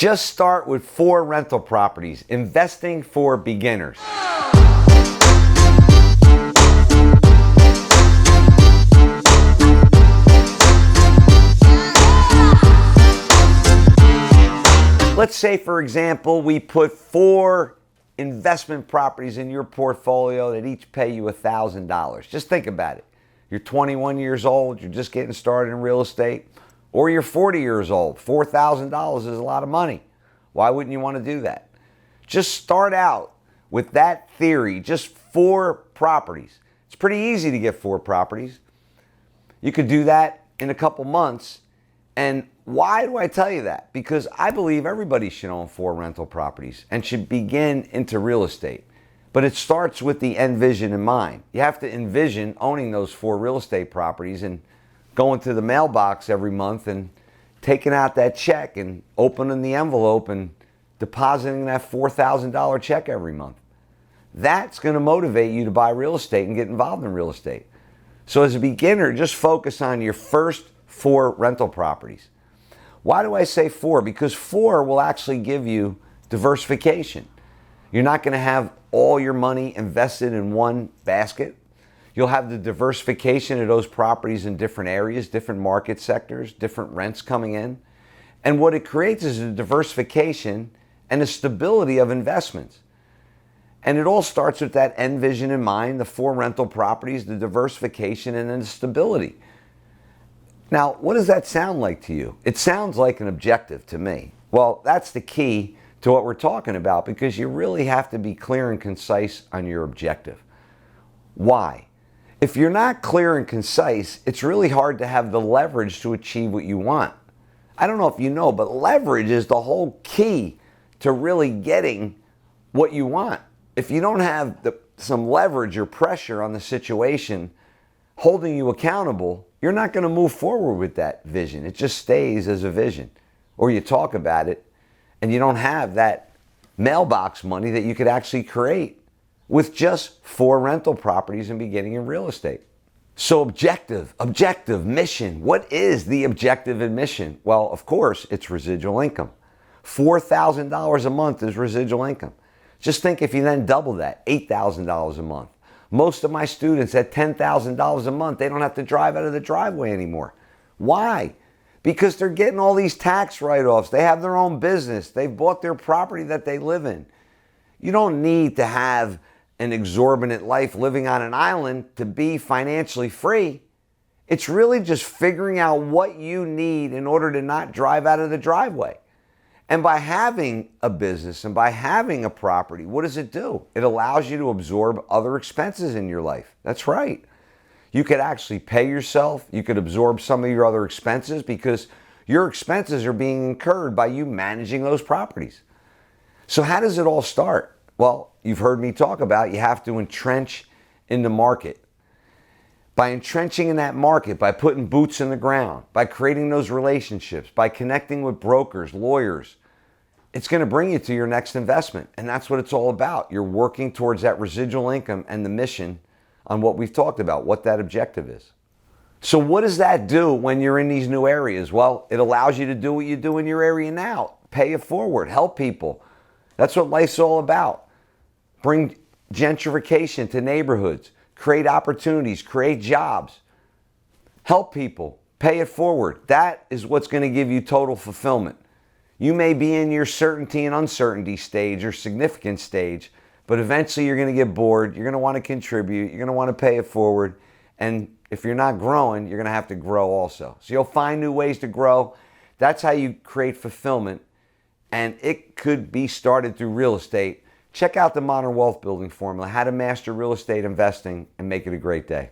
Just start with 4 rental properties. Investing for beginners. Let's say, for example, we put 4 investment properties in your portfolio that each pay you $1,000. Just think about it. You're 21 years old, you're just getting started in real estate, or you're 40 years old. $4,000 is a lot of money. Why wouldn't you want to do that? Just start out with that theory, just 4 properties. It's pretty easy to get 4 properties. You could do that in a couple months. And why do I tell you that? Because I believe everybody should own 4 rental properties and should begin into real estate. But it starts with the end vision in mind. You have to envision owning those 4 real estate properties and going to the mailbox every month and taking out that check and opening the envelope and depositing that $4,000 check every month. That's going to motivate you to buy real estate and get involved in real estate. So as a beginner, just focus on your first 4 rental properties. Why do I say 4? Because 4 will actually give you diversification. You're not going to have all your money invested in one basket. You'll have the diversification of those properties in different areas, different market sectors, different rents coming in. And what it creates is a diversification and a stability of investments. And it all starts with that end vision in mind, the 4 rental properties, the diversification, and then the stability. Now, what does that sound like to you? It sounds like an objective to me. Well, that's the key to what we're talking about, because you really have to be clear and concise on your objective. Why? If you're not clear and concise, it's really hard to have the leverage to achieve what you want. I don't know if you know, but leverage is the whole key to really getting what you want. If you don't have some leverage or pressure on the situation holding you accountable, you're not going to move forward with that vision. It just stays as a vision. Or you talk about it and you don't have that mailbox money that you could actually create with just 4 rental properties and beginning in real estate. So objective, mission. What is the objective and mission? Well, of course, it's residual income. $4,000 a month is residual income. Just think if you then double that, $8,000 a month. Most of my students at $10,000 a month, they don't have to drive out of the driveway anymore. Why? Because they're getting all these tax write-offs. They have their own business. They've bought their property that they live in. You don't need to have an exorbitant life living on an island to be financially free. It's really just figuring out what you need in order to not drive out of the driveway. And by having a business and by having a property, what does it do? It allows you to absorb other expenses in your life. That's right. You could actually pay yourself. You could absorb some of your other expenses because your expenses are being incurred by you managing those properties. So how does it all start? Well, you've heard me talk about you have to entrench in the market. By entrenching in that market, by putting boots in the ground, by creating those relationships, by connecting with brokers, lawyers, it's going to bring you to your next investment. And that's what it's all about. You're working towards that residual income and the mission on what we've talked about, what that objective is. So what does that do when you're in these new areas? Well, it allows you to do what you do in your area now. Pay it forward, help people. That's what life's all about. Bring gentrification to neighborhoods. Create opportunities, create jobs, help people, pay it forward. That is what's going to give you total fulfillment. You may be in your certainty and uncertainty stage or significant stage, but eventually you're going to get bored. You're going to want to contribute. You're going to want to pay it forward. And if you're not growing, you're going to have to grow also. So you'll find new ways to grow. That's how you create fulfillment. And it could be started through real estate. Check out the Modern Wealth Building Formula, how to master real estate investing and make it a great day.